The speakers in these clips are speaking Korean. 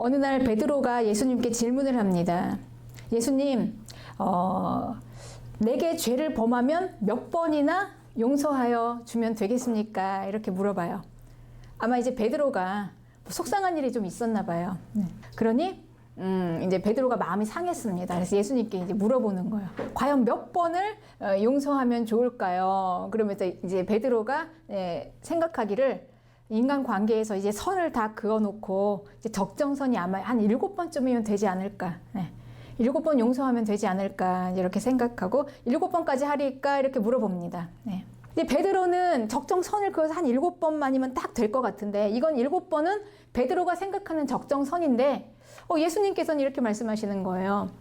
어느 날 베드로가 예수님께 질문을 합니다. 예수님, 내게 죄를 범하면 몇 번이나 용서하여 주면 되겠습니까? 이렇게 물어봐요. 아마 이제 베드로가 속상한 일이 좀 있었나 봐요. 그러니 이제 베드로가 마음이 상했습니다. 그래서 예수님께 이제 물어보는 거예요. 과연 몇 번을 용서하면 좋을까요? 그러면서 이제 베드로가 생각하기를 인간 관계에서 이제 선을 다 그어놓고 이제 적정선이 아마 한 7번쯤이면 되지 않을까. 7번 용서하면 되지 않을까 이렇게 생각하고 7번까지 하리까 이렇게 물어봅니다. 근데 베드로는 적정선을 그어서 한 7번만이면 딱 될 것 같은데 이건 7번은 베드로가 생각하는 적정선인데 예수님께서는 이렇게 말씀하시는 거예요.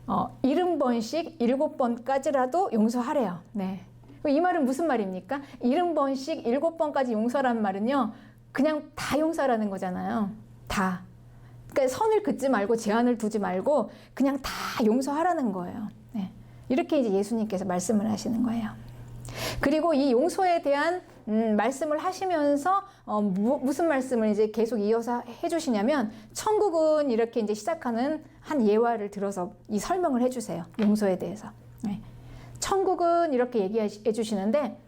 70번씩 7번까지라도 용서하래요. 이 말은 무슨 말입니까? 70번씩 7번까지 용서라는 말은요. 그냥 다 용서라는 거잖아요. 다. 그러니까 선을 긋지 말고 제한을 두지 말고 그냥 다 용서하라는 거예요. 이렇게 이제 예수님께서 말씀을 하시는 거예요. 그리고 이 용서에 대한 말씀을 하시면서 무슨 말씀을 이제 계속 이어서 해주시냐면 천국은 이렇게 이제 시작하는 한 예화를 들어서 이 설명을 해주세요. 용서에 대해서. 천국은 이렇게 얘기해 주시는데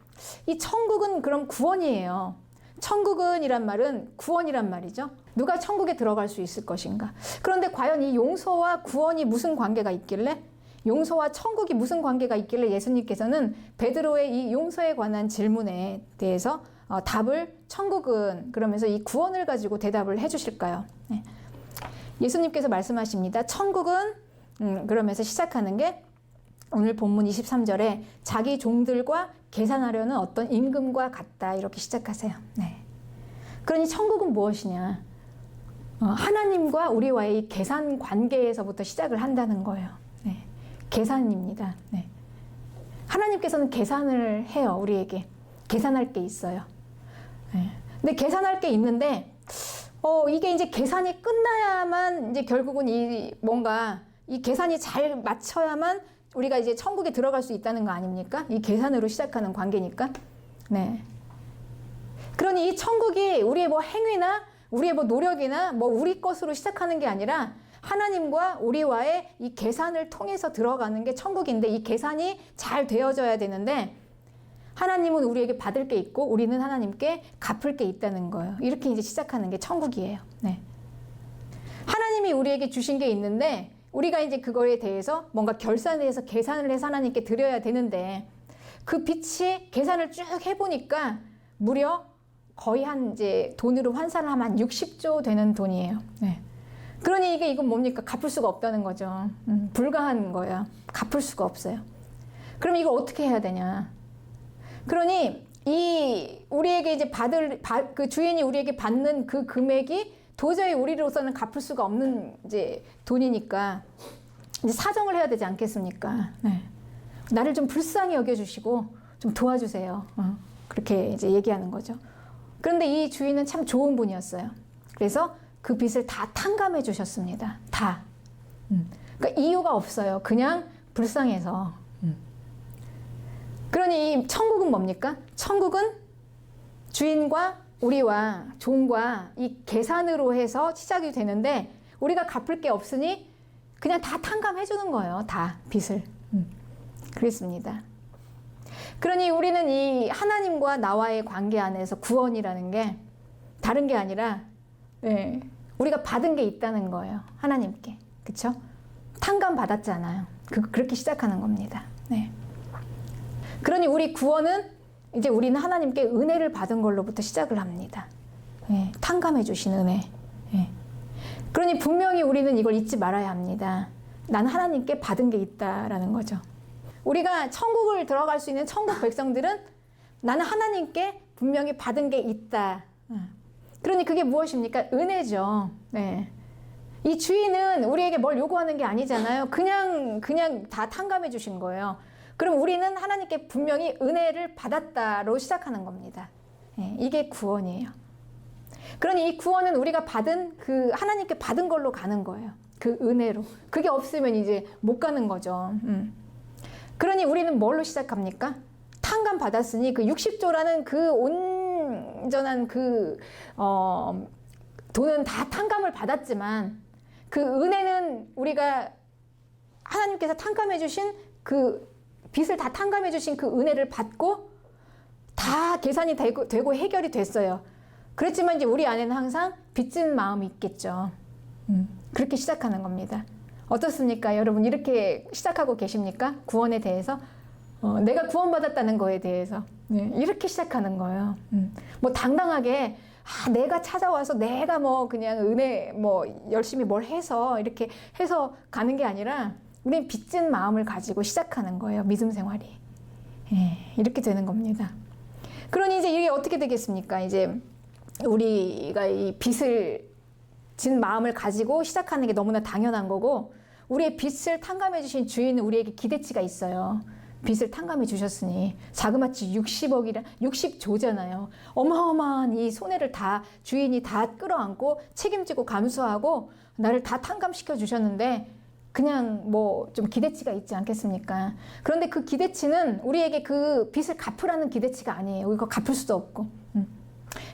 이 천국은 그럼 구원이에요. 천국은 이란 말은 구원이란 말이죠. 누가 천국에 들어갈 수 있을 것인가. 그런데 과연 이 용서와 구원이 무슨 관계가 있길래 용서와 천국이 무슨 관계가 있길래 예수님께서는 베드로의 이 용서에 관한 질문에 대해서 답을 천국은 그러면서 이 구원을 가지고 대답을 해 주실까요? 예수님께서 말씀하십니다. 천국은 그러면서 시작하는 게 오늘 본문 23절에 자기 종들과 계산하려는 어떤 임금과 같다 이렇게 시작하세요. 그러니 천국은 무엇이냐? 하나님과 우리와의 이 계산 관계에서부터 시작을 한다는 거예요. 계산입니다. 하나님께서는 계산을 해요. 우리에게 계산할 게 있어요. 근데 계산할 게 있는데 이게 이제 계산이 끝나야만 이제 결국은 이 계산이 잘 맞춰야만 우리가 이제 천국에 들어갈 수 있다는 거 아닙니까? 이 계산으로 시작하는 관계니까. 그러니 이 천국이 우리의 뭐 행위나 우리의 뭐 노력이나 뭐 우리 것으로 시작하는 게 아니라 하나님과 우리와의 이 계산을 통해서 들어가는 게 천국인데 이 계산이 잘 되어져야 되는데 하나님은 우리에게 받을 게 있고 우리는 하나님께 갚을 게 있다는 거예요. 이렇게 이제 시작하는 게 천국이에요. 하나님이 우리에게 주신 게 있는데 우리가 이제 그거에 대해서 뭔가 결산을 해서 계산을 해서 하나님께 드려야 되는데 그 빛이 계산을 쭉 해보니까 무려 거의 한 이제 돈으로 환산을 하면 한 60조 되는 돈이에요. 그러니 이건 뭡니까? 갚을 수가 없다는 거죠. 불가한 거야. 갚을 수가 없어요. 그럼 이거 어떻게 해야 되냐? 그러니 우리에게 이제 그 주인이 우리에게 받는 그 금액이 도저히 우리로서는 갚을 수가 없는 이제 돈이니까 이제 사정을 해야 되지 않겠습니까? 나를 좀 불쌍히 여겨주시고 좀 도와주세요. 그렇게 이제 얘기하는 거죠. 그런데 이 주인은 참 좋은 분이었어요. 그래서 그 빚을 다 탕감해 주셨습니다. 다. 그러니까 이유가 없어요. 그냥 불쌍해서. 그러니 이 천국은 뭡니까? 천국은 주인과 우리와 종과 이 계산으로 해서 시작이 되는데 우리가 갚을 게 없으니 그냥 다 탕감해 주는 거예요. 다 빚을. 그렇습니다. 그러니 우리는 이 하나님과 나와의 관계 안에서 구원이라는 게 다른 게 아니라 우리가 받은 게 있다는 거예요. 하나님께. 그쵸? 탕감 받았잖아요. 그렇게 시작하는 겁니다. 그러니 우리 구원은 이제 우리는 하나님께 은혜를 받은 걸로부터 시작을 합니다. 탕감해 주신 은혜. 그러니 분명히 우리는 이걸 잊지 말아야 합니다. 난 하나님께 받은 게 있다라는 거죠. 우리가 천국을 들어갈 수 있는 천국 백성들은 나는 하나님께 분명히 받은 게 있다. 그러니 그게 무엇입니까? 은혜죠. 이 주인은 우리에게 뭘 요구하는 게 아니잖아요. 그냥 다 탕감해 주신 거예요. 그럼 우리는 하나님께 분명히 은혜를 받았다로 시작하는 겁니다. 이게 구원이에요. 그러니 이 구원은 우리가 받은 하나님께 받은 걸로 가는 거예요. 그 은혜로. 그게 없으면 이제 못 가는 거죠. 그러니 우리는 뭘로 시작합니까? 탕감 받았으니 그 60조라는 그 온전한 돈은 다 탕감을 받았지만 그 은혜는 우리가 하나님께서 탕감해 주신 그 빚을 다 탕감해 주신 그 은혜를 받고 다 계산이 되고 해결이 됐어요. 그렇지만 이제 우리 안에는 항상 빚진 마음이 있겠죠. 그렇게 시작하는 겁니다. 어떻습니까? 여러분 이렇게 시작하고 계십니까? 구원에 대해서? 내가 구원받았다는 거에 대해서 이렇게 시작하는 거예요. 뭐 당당하게 내가 찾아와서 내가 뭐 그냥 은혜 뭐 열심히 뭘 해서 이렇게 해서 가는 게 아니라 우리는 빚진 마음을 가지고 시작하는 거예요. 믿음 생활이. 이렇게 되는 겁니다. 그러니 이제 이게 어떻게 되겠습니까? 이제 우리가 이 빚을 진 마음을 가지고 시작하는 게 너무나 당연한 거고 우리의 빚을 탕감해 주신 주인은 우리에게 기대치가 있어요. 빚을 탕감해 주셨으니 자그마치 60조잖아요. 어마어마한 이 손해를 다 주인이 다 끌어안고 책임지고 감수하고 나를 다 탕감시켜 주셨는데 그냥 뭐 좀 기대치가 있지 않겠습니까? 그런데 그 기대치는 우리에게 그 빚을 갚으라는 기대치가 아니에요. 이거 갚을 수도 없고.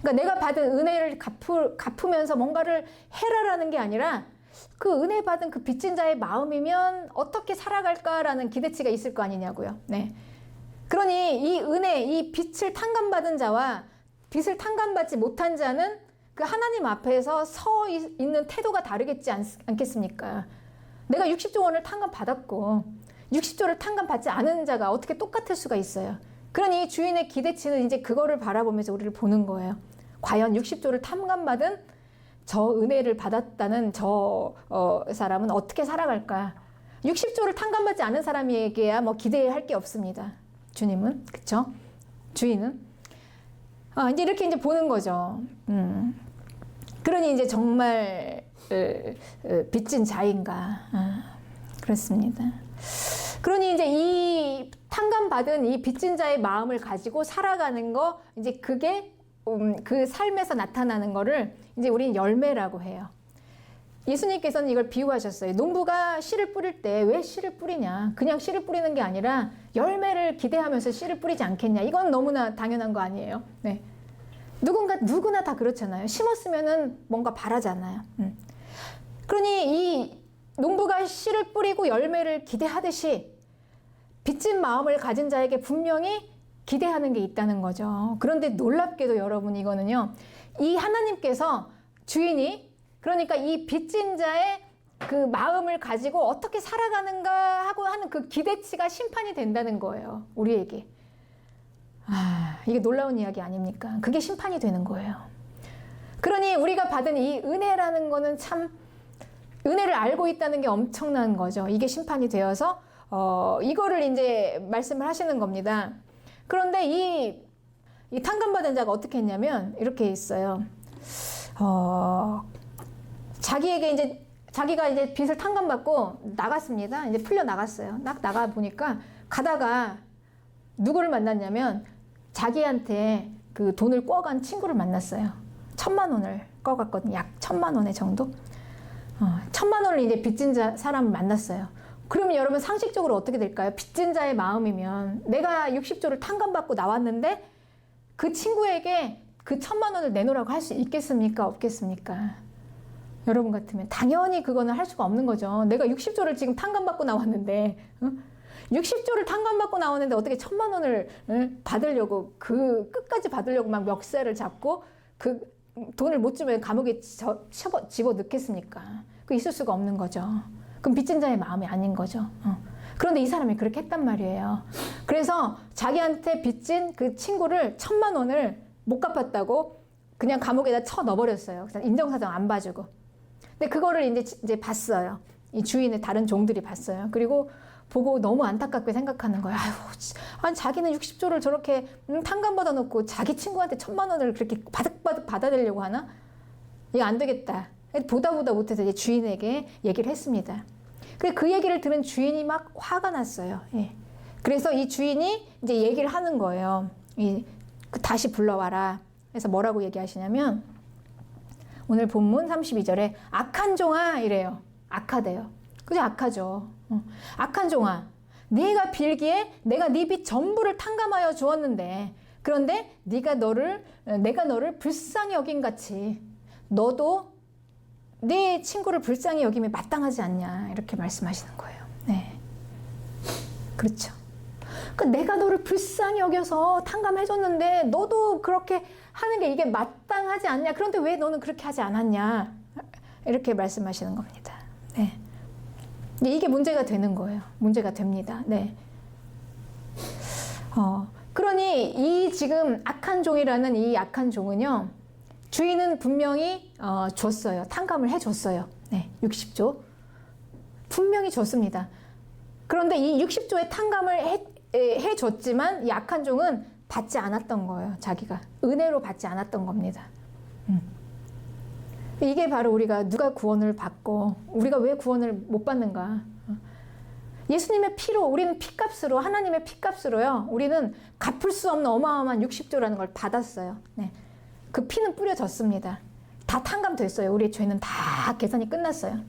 그러니까 내가 받은 은혜를 갚으면서 뭔가를 해라라는 게 아니라 그 은혜 받은 그 빚진 자의 마음이면 어떻게 살아갈까라는 기대치가 있을 거 아니냐고요. 네. 그러니 이 은혜, 이 빚을 탕감받은 자와 빚을 탕감받지 못한 자는 그 하나님 앞에서 서 있는 태도가 다르겠지 않겠습니까? 내가 60조 원을 탕감받았고 60조를 탕감받지 않은 자가 어떻게 똑같을 수가 있어요. 그러니 주인의 기대치는 이제 그거를 바라보면서 우리를 보는 거예요. 과연 60조를 탕감받은 저 은혜를 받았다는 저 사람은 어떻게 살아갈까? 60조를 탕감받지 않은 사람에게야 뭐 기대할 게 없습니다. 주님은, 그쵸? 주인은. 이제 이렇게 이제 보는 거죠. 그러니 이제 정말 빚진 자인가? 그렇습니다. 그러니 이제 이 탕감받은 이 빚진 자의 마음을 가지고 살아가는 거, 이제 그게 그 삶에서 나타나는 거를 이제 우리는 열매라고 해요. 예수님께서는 이걸 비유하셨어요. 농부가 씨를 뿌릴 때 왜 씨를 뿌리냐? 그냥 씨를 뿌리는 게 아니라 열매를 기대하면서 씨를 뿌리지 않겠냐? 이건 너무나 당연한 거 아니에요? 네. 누구나 다 그렇잖아요. 심었으면은 뭔가 바라잖아요. 그러니 이 농부가 씨를 뿌리고 열매를 기대하듯이 빚진 마음을 가진 자에게 분명히 기대하는 게 있다는 거죠. 그런데 놀랍게도 여러분 이거는요. 이 하나님께서 주인이 그러니까 이 빚진 자의 그 마음을 가지고 어떻게 살아가는가 하고 하는 그 기대치가 심판이 된다는 거예요. 우리에게. 이게 놀라운 이야기 아닙니까? 그게 심판이 되는 거예요. 그러니 우리가 받은 이 은혜라는 거는 참 은혜를 알고 있다는 게 엄청난 거죠. 이게 심판이 되어서 이거를 이제 말씀을 하시는 겁니다. 그런데 이 탕감받은 자가 어떻게 했냐면 이렇게 있어요. 자기가 이제 빚을 탕감받고 나갔습니다. 이제 풀려 나갔어요. 나가 보니까 가다가 누구를 만났냐면 자기한테 그 돈을 꿔간 친구를 만났어요. 1,000만 원을 꿔갔거든요. 약 1,000만 원의 정도. 1,000만 원을 이제 빚진 사람을 만났어요. 그러면 여러분 상식적으로 어떻게 될까요? 빚진 자의 마음이면 내가 60조를 탕감받고 나왔는데 그 친구에게 그 1,000만 원을 내놓으라고 할 수 있겠습니까? 없겠습니까? 여러분 같으면 당연히 그거는 할 수가 없는 거죠. 내가 60조를 지금 탕감받고 나왔는데 60조를 탕감받고 나왔는데 어떻게 1,000만 원을 받으려고 그 끝까지 받으려고 막 멱살을 잡고 그 돈을 못 주면 감옥에 집어넣겠습니까? 그 있을 수가 없는 거죠. 그럼 빚진 자의 마음이 아닌 거죠. 그런데 이 사람이 그렇게 했단 말이에요. 그래서 자기한테 빚진 그 친구를 1,000만 원을 못 갚았다고 그냥 감옥에다 쳐 넣어버렸어요. 인정사정 안 봐주고. 근데 그거를 이제 봤어요. 이 주인의 다른 종들이 봤어요. 그리고 보고 너무 안타깝게 생각하는 거예요. 아니 자기는 60조를 저렇게 탕감받아 놓고 자기 친구한테 1,000만 원을 그렇게 바득바득 받아들이려고 하나? 이거 안 되겠다. 보다 못해서 이제 주인에게 얘기를 했습니다. 그 얘기를 들은 주인이 막 화가 났어요. 예. 그래서 이 주인이 이제 얘기를 하는 거예요. 다시 불러와라. 그래서 뭐라고 얘기하시냐면 오늘 본문 32절에 악한 종아 이래요. 악하대요. 그죠? 악하죠. 악한 종아, 네가 빌기에 내가 네 빚 전부를 탕감하여 주었는데 그런데 내가 너를 불쌍히 여긴 같이 너도 네 친구를 불쌍히 여김이 마땅하지 않냐 이렇게 말씀하시는 거예요. 네, 그렇죠. 그러니까 내가 너를 불쌍히 여겨서 탕감해줬는데 너도 그렇게 하는 게 이게 마땅하지 않냐? 그런데 왜 너는 그렇게 하지 않았냐? 이렇게 말씀하시는 겁니다. 네, 이게 문제가 되는 거예요. 문제가 됩니다. 네. 그러니 이 지금 악한 종이라는 이 악한 종은요, 주인은 분명히 줬어요. 탕감을 해줬어요. 네, 60조 분명히 줬습니다. 그런데 이 60조의 탕감을 해줬지만 이 악한 종은 받지 않았던 거예요. 자기가 은혜로 받지 않았던 겁니다. 이게 바로 우리가 누가 구원을 받고 우리가 왜 구원을 못 받는가? 예수님의 피로, 우리는 피값으로, 하나님의 피값으로요, 우리는 갚을 수 없는 어마어마한 60조라는 걸 받았어요. 네. 그 피는 뿌려졌습니다. 다 탕감됐어요. 우리의 죄는 다 계산이 끝났어요.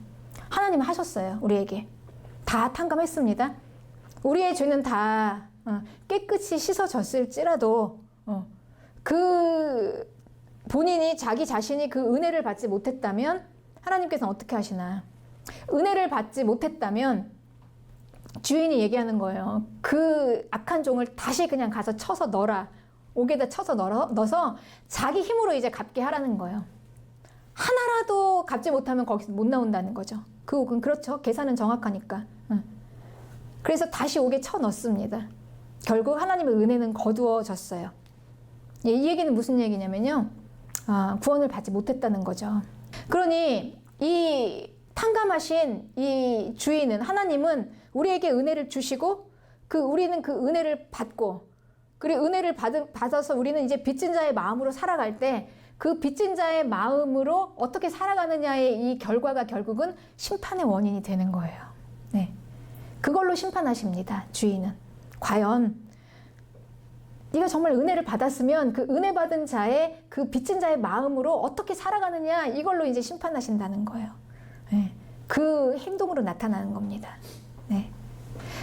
하나님 하셨어요. 우리에게 다 탕감했습니다. 우리의 죄는 다 깨끗이 씻어졌을지라도 그 본인이 자기 자신이 그 은혜를 받지 못했다면 하나님께서는 어떻게 하시나? 은혜를 받지 못했다면 주인이 얘기하는 거예요. 그 악한 종을 다시 그냥 가서 쳐서 넣어라. 옥에다 쳐서 넣어서 자기 힘으로 이제 갚게 하라는 거예요. 하나라도 갚지 못하면 거기서 못 나온다는 거죠. 그 옥은 그렇죠. 계산은 정확하니까. 그래서 다시 옥에 쳐 넣습니다. 결국 하나님의 은혜는 거두어졌어요. 이 얘기는 무슨 얘기냐면요. 구원을 받지 못했다는 거죠. 그러니 이 탕감하신 이 주인은, 하나님은 우리에게 은혜를 주시고 우리는 그 은혜를 받고, 그리고 은혜를 받아서 우리는 이제 빚진 자의 마음으로 살아갈 때 그 빚진 자의 마음으로 어떻게 살아가느냐의 이 결과가 결국은 심판의 원인이 되는 거예요. 네. 그걸로 심판하십니다. 주인은. 과연 네가 정말 은혜를 받았으면 그 은혜 받은 자의 그 빚진 자의 마음으로 어떻게 살아가느냐, 이걸로 이제 심판하신다는 거예요. 네. 그 행동으로 나타나는 겁니다. 네.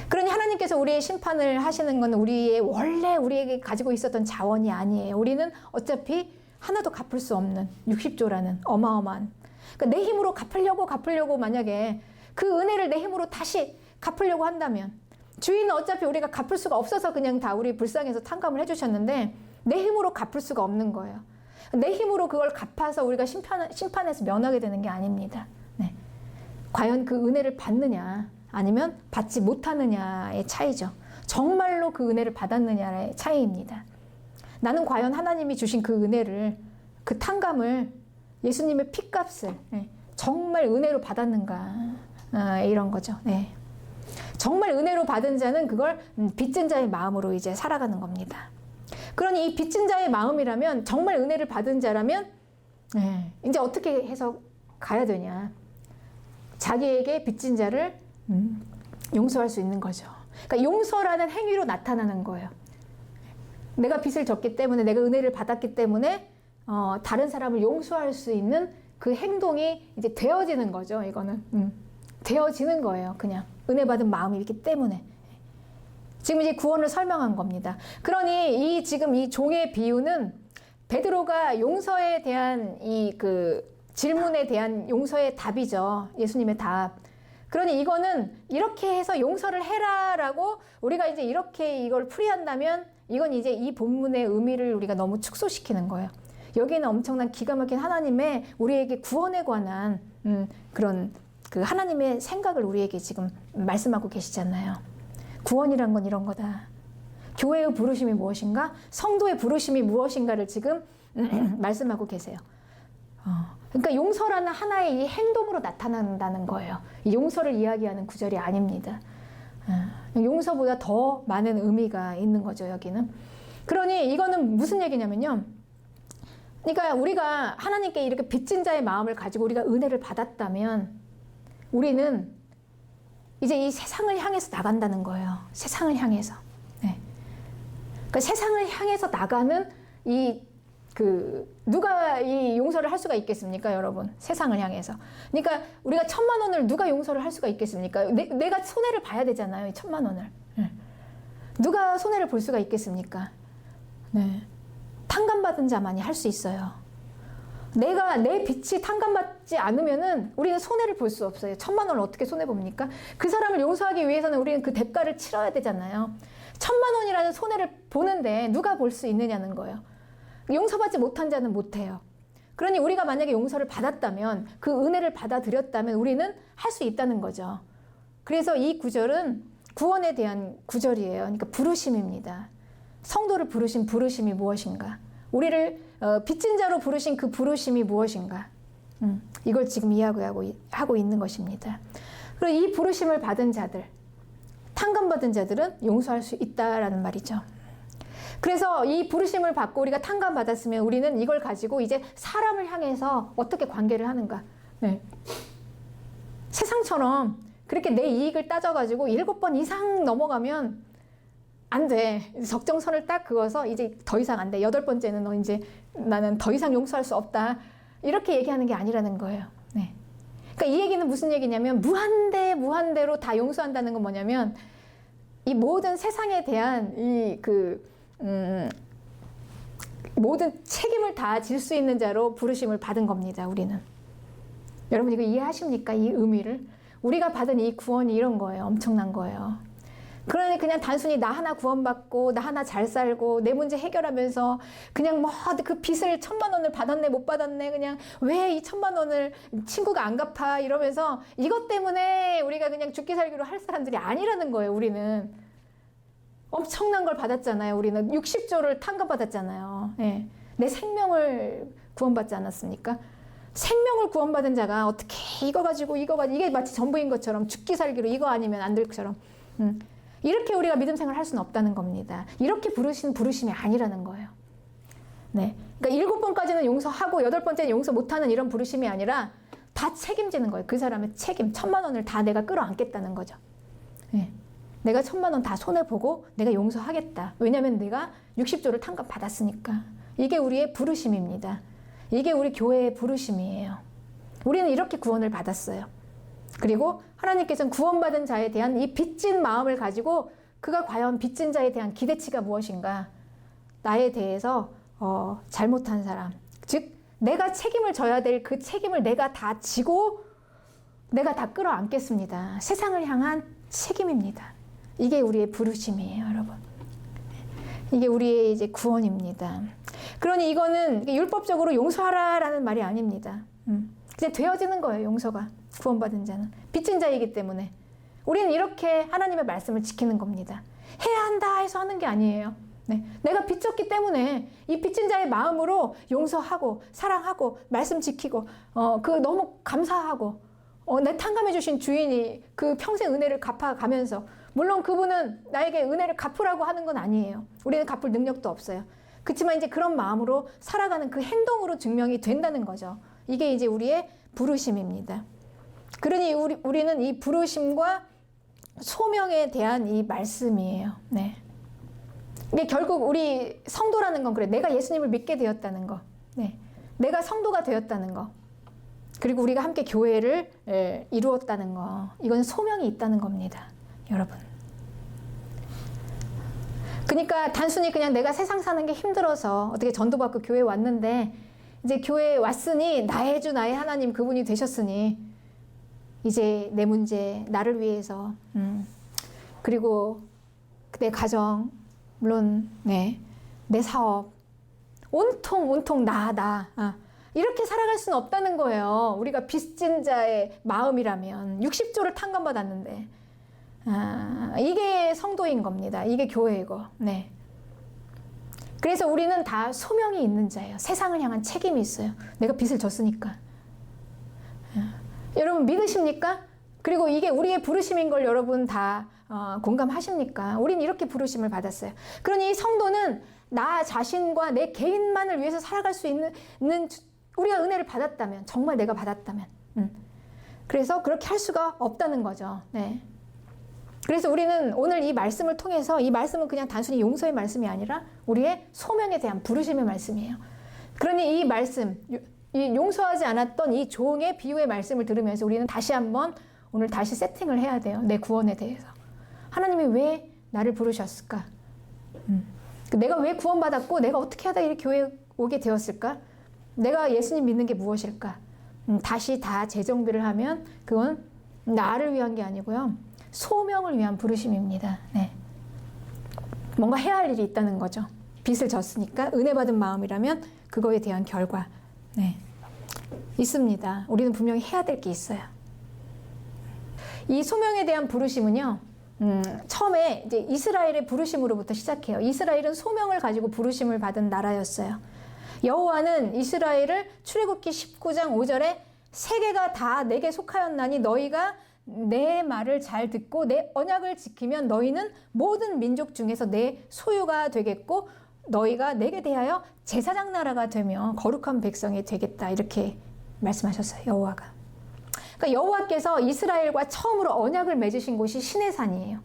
그러니 하나님께서 우리의 심판을 하시는 건 원래 우리에게 가지고 있었던 자원이 아니에요. 우리는 어차피 하나도 갚을 수 없는 60조라는 어마어마한, 그러니까 내 힘으로 갚으려고 만약에 그 은혜를 내 힘으로 다시 갚으려고 한다면, 주인은 어차피 우리가 갚을 수가 없어서 그냥 다 우리 불쌍해서 탕감을 해주셨는데 내 힘으로 갚을 수가 없는 거예요. 내 힘으로 그걸 갚아서 우리가 심판에서 면하게 되는 게 아닙니다. 네. 과연 그 은혜를 받느냐 아니면 받지 못하느냐의 차이죠. 정말로 그 은혜를 받았느냐의 차이입니다. 나는 과연 하나님이 주신 그 은혜를, 그 탕감을, 예수님의 피값을 정말 은혜로 받았는가, 이런 거죠. 네. 정말 은혜로 받은 자는 그걸 빚진 자의 마음으로 이제 살아가는 겁니다. 그러니 이 빚진 자의 마음이라면, 정말 은혜를 받은 자라면 이제 어떻게 해서 가야 되냐? 자기에게 빚진 자를 용서할 수 있는 거죠. 그러니까 용서라는 행위로 나타나는 거예요. 내가 빚을 졌기 때문에, 내가 은혜를 받았기 때문에 다른 사람을 용서할 수 있는 그 행동이 이제 되어지는 거죠. 이거는 되어지는 거예요. 그냥 은혜 받은 마음이기 때문에. 지금 이제 구원을 설명한 겁니다. 그러니 지금 이 종의 비유는 베드로가 용서에 대한 그 질문에 대한 용서의 답이죠. 예수님의 답. 그러니 이거는 이렇게 해서 용서를 해라라고 우리가 이제 이렇게 이걸 풀이한다면, 이건 이제 이 본문의 의미를 우리가 너무 축소시키는 거예요. 여기는 엄청난 기가 막힌 하나님의 우리에게 구원에 관한 그런 그 하나님의 생각을 우리에게 지금 말씀하고 계시잖아요. 구원이란 건 이런 거다. 교회의 부르심이 무엇인가? 성도의 부르심이 무엇인가를 지금 말씀하고 계세요. 그러니까 용서라는 하나의 이 행동으로 나타난다는 거예요. 이 용서를 이야기하는 구절이 아닙니다. 용서보다 더 많은 의미가 있는 거죠, 여기는. 그러니 이거는 무슨 얘기냐면요. 그러니까 우리가 하나님께 이렇게 빚진 자의 마음을 가지고 우리가 은혜를 받았다면 우리는 이제 이 세상을 향해서 나간다는 거예요. 세상을 향해서. 네. 그러니까 세상을 향해서 나가는 누가 이 용서를 할 수가 있겠습니까, 여러분? 세상을 향해서. 그러니까 우리가 1,000만 원을 누가 용서를 할 수가 있겠습니까? 내가 손해를 봐야 되잖아요, 이 1,000만 원을. 네. 누가 손해를 볼 수가 있겠습니까? 네. 탕감받은 자만이 할 수 있어요. 내 빛이 탕감받지 않으면은 우리는 손해를 볼 수 없어요. 1,000만 원을 어떻게 손해 봅니까? 그 사람을 용서하기 위해서는 우리는 그 대가를 치러야 되잖아요. 1,000만 원이라는 손해를 보는데 누가 볼 수 있느냐는 거예요. 용서받지 못한 자는 못해요. 그러니 우리가 만약에 용서를 받았다면, 그 은혜를 받아들였다면 우리는 할 수 있다는 거죠. 그래서 이 구절은 구원에 대한 구절이에요. 그러니까 부르심입니다. 성도를 부르신 부르심이 무엇인가? 우리를 빚진 자로 부르신 그 부르심이 무엇인가? 이걸 지금 이야기하고 있는 것입니다. 그리고 이 부르심을 받은 자들, 탕감받은 자들은 용서할 수 있다라는 말이죠. 그래서 이 부르심을 받고 우리가 탕감받았으면 우리는 이걸 가지고 이제 사람을 향해서 어떻게 관계를 하는가? 네. 세상처럼 그렇게 내 이익을 따져가지고 7번 이상 넘어가면 안 돼. 적정선을 딱 그어서 이제 더 이상 안 돼. 8번째는 너 이제 나는 더 이상 용서할 수 없다. 이렇게 얘기하는 게 아니라는 거예요. 네. 그러니까 이 얘기는 무슨 얘기냐면 무한대로 다 용서한다는 건 뭐냐면 이 모든 세상에 대한 모든 책임을 다 질 수 있는 자로 부르심을 받은 겁니다. 우리는. 여러분 이거 이해하십니까? 이 의미를? 우리가 받은 이 구원이 이런 거예요. 엄청난 거예요. 그러니 그냥 단순히 나 하나 구원받고 나 하나 잘 살고 내 문제 해결하면서 그냥 뭐 그 빚을 1,000만 원을 받았네 못 받았네 그냥 왜 이 1,000만 원을 친구가 안 갚아 이러면서 이것 때문에 우리가 그냥 죽기 살기로 할 사람들이 아니라는 거예요. 우리는 엄청난 걸 받았잖아요. 우리는 60조를 탕감받았잖아요. 예. 내 생명을 구원받지 않았습니까? 생명을 구원받은 자가 어떻게 이거 가지고 이게 마치 전부인 것처럼 죽기 살기로 이거 아니면 안 될 것처럼 이렇게 우리가 믿음 생활을 할 수는 없다는 겁니다. 이렇게 부르신 부르심이 아니라는 거예요. 네. 그러니까 7번까지는 용서하고 8번째는 용서 못하는 이런 부르심이 아니라 다 책임지는 거예요. 그 사람의 책임, 1,000만 원을 다 내가 끌어안겠다는 거죠. 네. 내가 1,000만 원 다 손해보고 내가 용서하겠다. 왜냐하면 내가 60조를 탕감 받았으니까. 이게 우리의 부르심입니다. 이게 우리 교회의 부르심이에요. 우리는 이렇게 구원을 받았어요. 그리고 하나님께서는 구원받은 자에 대한 이 빚진 마음을 가지고 그가 과연 빚진 자에 대한 기대치가 무엇인가? 나에 대해서 잘못한 사람, 즉 내가 책임을 져야 될 그 책임을 내가 다 지고 내가 다 끌어안겠습니다. 세상을 향한 책임입니다. 이게 우리의 부르심이에요, 여러분. 이게 우리의 이제 구원입니다. 그러니 이거는 율법적으로 용서하라라는 말이 아닙니다. 그냥 되어지는 거예요, 용서가. 구원받은 자는. 빚진 자이기 때문에. 우리는 이렇게 하나님의 말씀을 지키는 겁니다. 해야 한다 해서 하는 게 아니에요. 네. 내가 빚졌기 때문에 이 빚진 자의 마음으로 용서하고 사랑하고 말씀 지키고 그 너무 감사하고 내 탕감해 주신 주인이 그 평생 은혜를 갚아가면서 물론 그분은 나에게 은혜를 갚으라고 하는 건 아니에요. 우리는 갚을 능력도 없어요. 그렇지만 이제 그런 마음으로 살아가는 그 행동으로 증명이 된다는 거죠. 이게 이제 우리의 부르심입니다. 그러니 우리는 이 부르심과 소명에 대한 이 말씀이에요. 네. 이게 결국 우리 성도라는 건 그래. 내가 예수님을 믿게 되었다는 거. 네. 내가 성도가 되었다는 거. 그리고 우리가 함께 교회를 이루었다는 거. 이건 소명이 있다는 겁니다. 여러분. 그러니까 단순히 그냥 내가 세상 사는 게 힘들어서 어떻게 전도받고 교회에 왔는데 이제 교회에 왔으니 나의 주 나의 하나님 그분이 되셨으니 이제 내 문제 나를 위해서 그리고 내 가정 물론 내 사업 온통 나 이렇게 살아갈 수는 없다는 거예요. 우리가 빚진 자의 마음이라면 60조를 탕감받았는데 이게 성도인 겁니다. 이게 교회이고. 네. 그래서 우리는 다 소명이 있는 자예요. 세상을 향한 책임이 있어요. 내가 빚을 졌으니까. 여러분 믿으십니까? 그리고 이게 우리의 부르심인 걸 여러분 다 공감하십니까? 우린 이렇게 부르심을 받았어요. 그러니 성도는 나 자신과 내 개인만을 위해서 살아갈 수 있는 우리가 은혜를 받았다면 정말 내가 받았다면 그래서 그렇게 할 수가 없다는 거죠. 네. 그래서 우리는 오늘 이 말씀을 통해서 이 말씀은 그냥 단순히 용서의 말씀이 아니라 우리의 소명에 대한 부르심의 말씀이에요. 그러니 이 말씀, 이 용서하지 않았던 이 종의 비유의 말씀을 들으면서 우리는 다시 한번 오늘 다시 세팅을 해야 돼요. 내 구원에 대해서. 하나님이 왜 나를 부르셨을까? 내가 왜 구원받았고 내가 어떻게 하다 이렇게 교회에 오게 되었을까? 내가 예수님 믿는 게 무엇일까? 다시 다 재정비를 하면 그건 나를 위한 게 아니고요. 소명을 위한 부르심입니다. 네. 뭔가 해야 할 일이 있다는 거죠. 빚을 졌으니까 은혜 받은 마음이라면 그거에 대한 결과 네. 있습니다. 우리는 분명히 해야 될 게 있어요. 이 소명에 대한 부르심은요. 처음에 이제 이스라엘의 부르심으로부터 시작해요. 이스라엘은 소명을 가지고 부르심을 받은 나라였어요. 여호와는 이스라엘을 출애굽기 19장 5절에 세계가 다 내게 속하였나니 너희가 내 말을 잘 듣고 내 언약을 지키면 너희는 모든 민족 중에서 내 소유가 되겠고 너희가 내게 대하여 제사장 나라가 되며 거룩한 백성이 되겠다 이렇게 말씀하셨어요. 여호와가. 그러니까 여호와께서 이스라엘과 처음으로 언약을 맺으신 곳이 시내산이에요.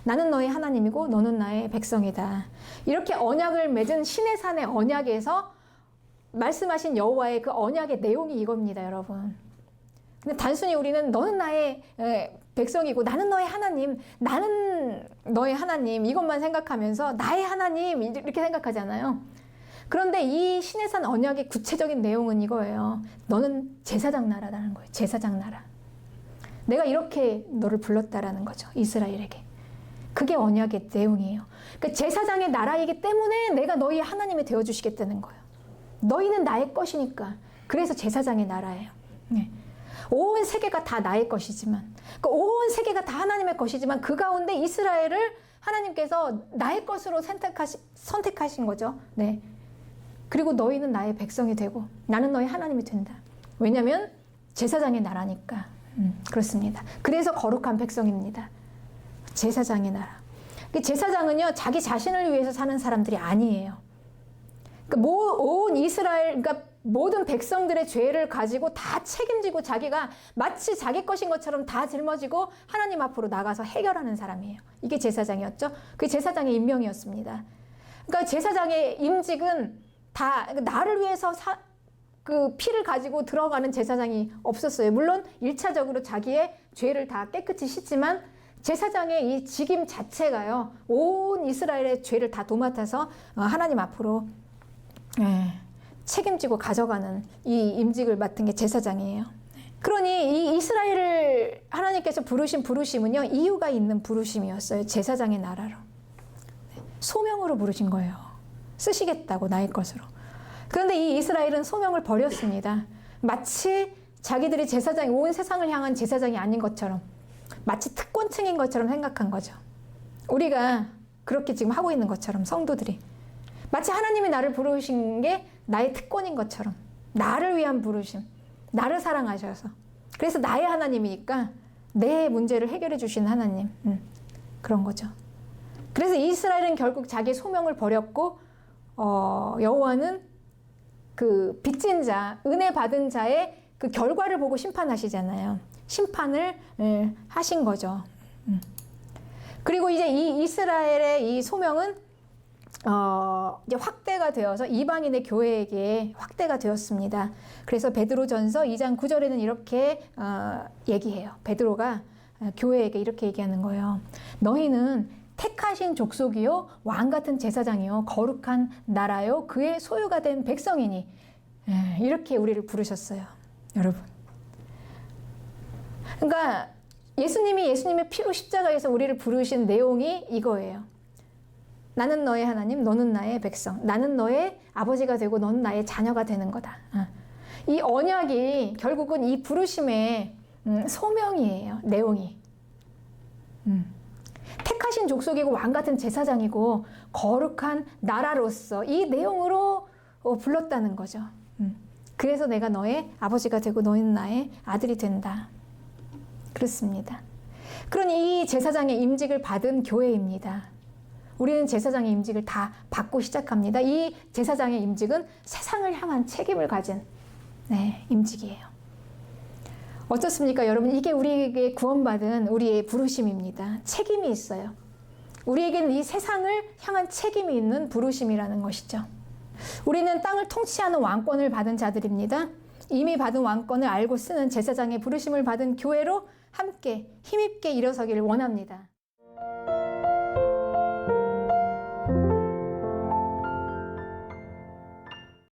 나는 너의 하나님이고 너는 나의 백성이다. 이렇게 언약을 맺은 시내산의 언약에서 말씀하신 여호와의 그 언약의 내용이 이겁니다, 여러분. 근데 단순히 우리는 너는 나의 백성이고 나는 너의 하나님, 나는 너의 하나님 이것만 생각하면서 나의 하나님 이렇게 생각하잖아요. 그런데 이 시내산 언약의 구체적인 내용은 이거예요. 너는 제사장 나라라는 거예요. 제사장 나라. 내가 이렇게 너를 불렀다라는 거죠. 이스라엘에게. 그게 언약의 내용이에요. 그러니까 제사장의 나라이기 때문에 내가 너희의 하나님이 되어주시겠다는 거예요. 너희는 나의 것이니까. 그래서 제사장의 나라예요. 네. 온 세계가 다 나의 것이지만, 그러니까 온 세계가 다 하나님의 것이지만 그 가운데 이스라엘을 하나님께서 나의 것으로 선택하신 거죠. 네. 그리고 너희는 나의 백성이 되고 나는 너희 하나님이 된다. 왜냐하면 제사장의 나라니까. 그렇습니다. 그래서 거룩한 백성입니다. 제사장의 나라. 제사장은요 자기 자신을 위해서 사는 사람들이 아니에요. 그러니까 온 이스라엘, 그러니까 모든 백성들의 죄를 가지고 다 책임지고 자기가 마치 자기 것인 것처럼 다 짊어지고 하나님 앞으로 나가서 해결하는 사람이에요. 이게 제사장이었죠. 그게 제사장의 임명이었습니다. 그러니까 제사장의 임직은 다 나를 위해서 그 피를 가지고 들어가는 제사장이 없었어요. 물론 1차적으로 자기의 죄를 다 깨끗이 씻지만 제사장의 이 직임 자체가요. 온 이스라엘의 죄를 다 도맡아서 하나님 앞으로 책임지고 가져가는 이 임직을 맡은 게 제사장이에요. 그러니 이 이스라엘을 하나님께서 부르신 부르심은요. 이유가 있는 부르심이었어요. 제사장의 나라로. 소명으로 부르신 거예요. 쓰시겠다고 나의 것으로. 그런데 이 이스라엘은 소명을 버렸습니다. 마치 자기들이 제사장이 온 세상을 향한 제사장이 아닌 것처럼 마치 특권층인 것처럼 생각한 거죠. 우리가 그렇게 지금 하고 있는 것처럼 성도들이 마치 하나님이 나를 부르신 게 나의 특권인 것처럼 나를 위한 부르심, 나를 사랑하셔서 그래서 나의 하나님이니까 내 문제를 해결해 주신 하나님 그런 거죠. 그래서 이스라엘은 결국 자기 소명을 버렸고 여호와는 그 빚진 자, 은혜 받은 자의 그 결과를 보고 심판하시잖아요. 심판을 하신 거죠. 그리고 이제 이 이스라엘의 이 소명은 이제 확대가 되어서 이방인의 교회에게 확대가 되었습니다. 그래서 베드로전서 2장 9절에는 이렇게 얘기해요. 베드로가 교회에게 이렇게 얘기하는 거예요. 너희는 택하신 족속이요 왕같은 제사장이요 거룩한 나라요 그의 소유가 된 백성이니 이렇게 우리를 부르셨어요. 여러분. 그러니까 예수님의 피로 십자가에서 우리를 부르신 내용이 이거예요. 나는 너의 하나님, 너는 나의 백성. 나는 너의 아버지가 되고 너는 나의 자녀가 되는 거다. 이 언약이 결국은 이 부르심의 소명이에요. 내용이. 택하신 족속이고 왕같은 제사장이고 거룩한 나라로서 이 내용으로 불렀다는 거죠. 그래서 내가 너의 아버지가 되고 너는 나의 아들이 된다. 그렇습니다. 그러니 이 제사장의 임직을 받은 교회입니다. 우리는 제사장의 임직을 다 받고 시작합니다. 이 제사장의 임직은 세상을 향한 책임을 가진 임직이에요. 어떻습니까, 여러분? 이게 우리에게 구원받은 우리의 부르심입니다. 책임이 있어요. 우리에게는 이 세상을 향한 책임이 있는 부르심이라는 것이죠. 우리는 땅을 통치하는 왕권을 받은 자들입니다. 이미 받은 왕권을 알고 쓰는 제사장의 부르심을 받은 교회로 함께 힘있게 일어서기를 원합니다.